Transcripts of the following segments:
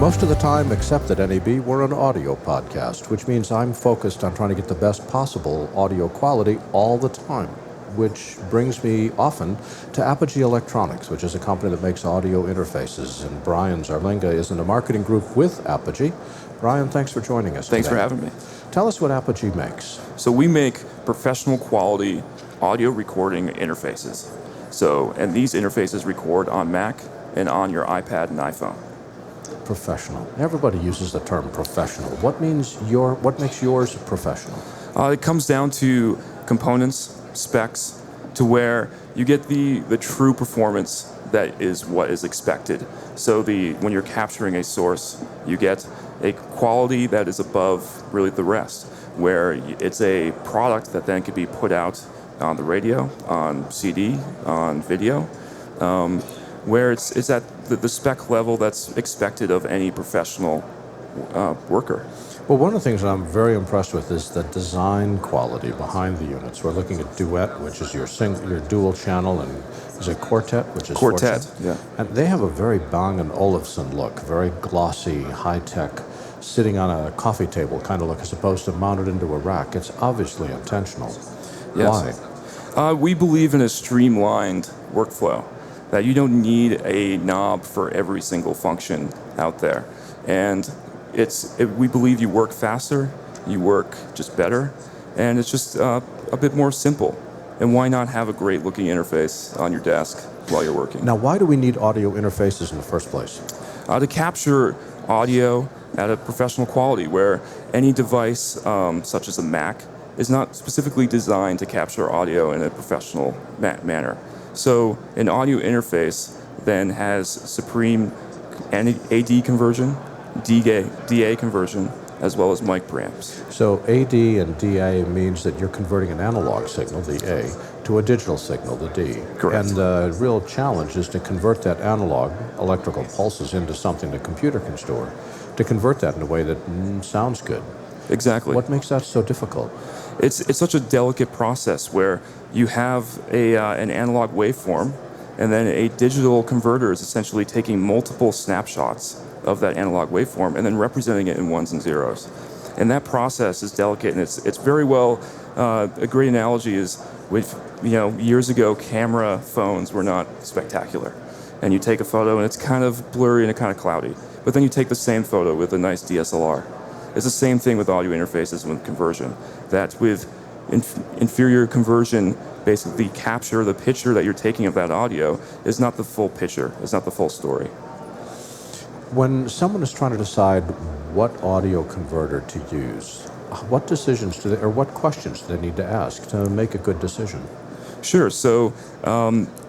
Most of the time, except at NAB, we're an audio podcast, which means I'm focused on trying to get the best possible audio quality all the time, which brings me often to Apogee Electronics, which is a company that makes audio interfaces. And Brian Zarlenga is in a marketing group with Apogee. Brian, thanks for joining us Thanks today. for having me. Tell us what Apogee makes. So we make professional quality audio recording interfaces. And these interfaces record on Mac and on your iPad and iPhone. Professional. Everybody uses the term professional. What makes yours professional? It comes down to components, specs, to where you get the true performance that is what is expected. So when you're capturing a source, you get a quality that is above really the rest, where it's a product that then could be put out on the radio, on CD, on video, where it's at the spec level that's expected of any professional worker. Well, one of the things that I'm very impressed with is the design quality behind the units. We're looking at Duet, which is your dual channel, and is it Quartet, which is Quartet, yeah. And they have a very Bang & Olufsen look, very glossy, high-tech, sitting on a coffee table kind of look, as opposed to mounted into a rack. It's obviously intentional. Yes. Why? We believe in a streamlined workflow, that you don't need a knob for every single function out there. And we believe you work faster, you work just better, and it's just a bit more simple. And why not have a great looking interface on your desk while you're working? Now, why do we need audio interfaces in the first place? To capture audio at a professional quality, where any device, such as a Mac, is not specifically designed to capture audio in a professional manner. So an audio interface then has supreme AD conversion, DA conversion, as well as mic preamps. So AD and DA means that you're converting an analog signal, the A, to a digital signal, the D. Correct. And the real challenge is to convert that analog electrical pulses into something the computer can store, to convert that in a way that sounds good. Exactly. What makes that so difficult? It's such a delicate process where you have an analog waveform, and then a digital converter is essentially taking multiple snapshots of that analog waveform and then representing it in ones and zeros. And that process is delicate, and it's very well, a great analogy is with, years ago, camera phones were not spectacular. And you take a photo and it's kind of blurry and kind of cloudy. But then you take the same photo with a nice DSLR. It's the same thing with audio interfaces and with conversion. That with inferior conversion, basically capture the picture that you're taking of that audio is not the full picture, it's not the full story. When someone is trying to decide what audio converter to use, what decisions what questions do they need to ask to make a good decision? Sure. So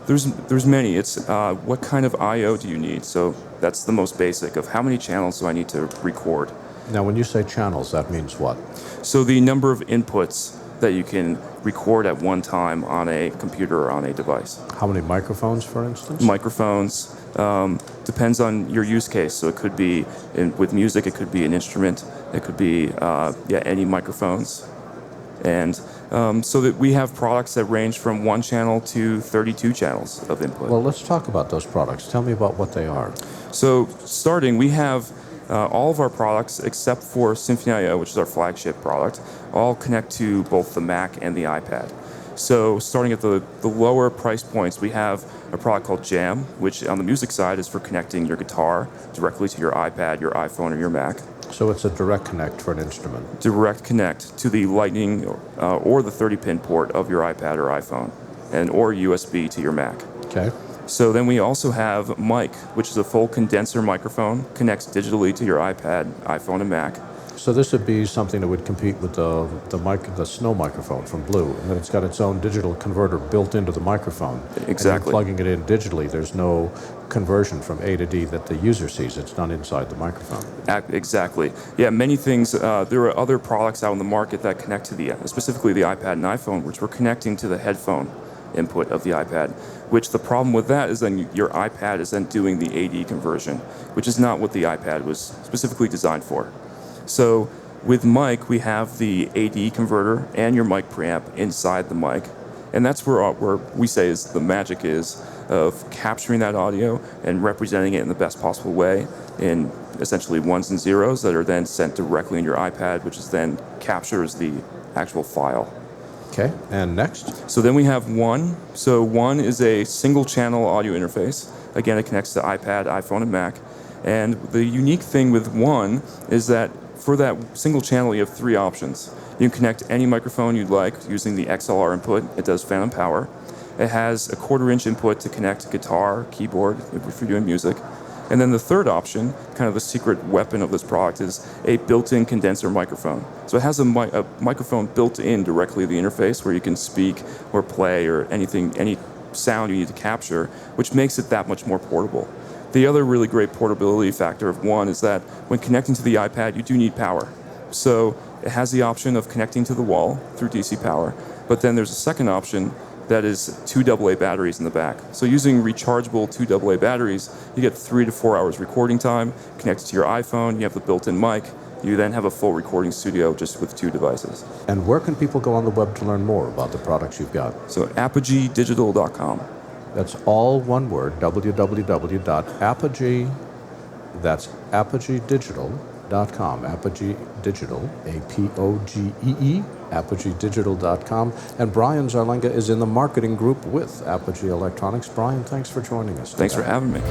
there's many. It's what kind of I/O do you need? So that's the most basic of how many channels do I need to record. Now, when you say channels, that means what? So the number of inputs that you can record at one time on a computer or on a device. How many microphones, for instance? Microphones. Depends on your use case. So it could be, with music, it could be an instrument. It could be, any microphones. And so that we have products that range from 1 channel to 32 channels of input. Well, let's talk about those products. Tell me about what they are. So starting, we have all of our products, except for Symphony IO, which is our flagship product, all connect to both the Mac and the iPad. So starting at the lower price points, we have a product called Jam, which on the music side is for connecting your guitar directly to your iPad, your iPhone, or your Mac. So it's a direct connect for an instrument. Direct connect to the Lightning or the 30-pin port of your iPad or iPhone, or USB to your Mac. Okay. So then we also have Mic, which is a full condenser microphone, connects digitally to your iPad, iPhone, and Mac. So this would be something that would compete with the Snow microphone from Blue, and then it's got its own digital converter built into the microphone. Exactly. And you're plugging it in digitally. There's no conversion from A to D that the user sees. It's done inside the microphone. Exactly. Yeah, many things. There are other products out in the market that connect to specifically the iPad and iPhone, which we're connecting to the headphone input of the iPad, which the problem with that is then your iPad is then doing the AD conversion, which is not what the iPad was specifically designed for. So with mic, we have the AD converter and your mic preamp inside the mic, And that's where we say is the magic is of capturing that audio and representing it in the best possible way in essentially ones and zeros that are then sent directly in your iPad, which is then captures the actual file. Okay, and next? So then we have One. So One is a single channel audio interface. Again, it connects to iPad, iPhone, and Mac. And the unique thing with One is that for that single channel, you have three options. You can connect any microphone you'd like using the XLR input. It does phantom power. It has a 1/4-inch input to connect guitar, keyboard, if you're doing music. And then the third option, kind of the secret weapon of this product, is a built-in condenser microphone. So it has a microphone built in directly to the interface where you can speak or play or anything, any sound you need to capture, which makes it that much more portable. The other really great portability factor of One is that when connecting to the iPad, you do need power. So it has the option of connecting to the wall through DC power, but then there's a second option that is 2 AA batteries in the back. So using rechargeable 2 AA batteries, you get 3 to 4 hours recording time, connected to your iPhone, you have the built-in mic, you then have a full recording studio just with 2 devices. And where can people go on the web to learn more about the products you've got? So apogeedigital.com. That's all one word, www.apogee, that's apogeedigital.com, Apogee Digital, APOGEE, apogeedigital.com. And Brian Zarlenga is in the marketing group with Apogee Electronics. Brian, thanks for joining us today. Thanks for having me.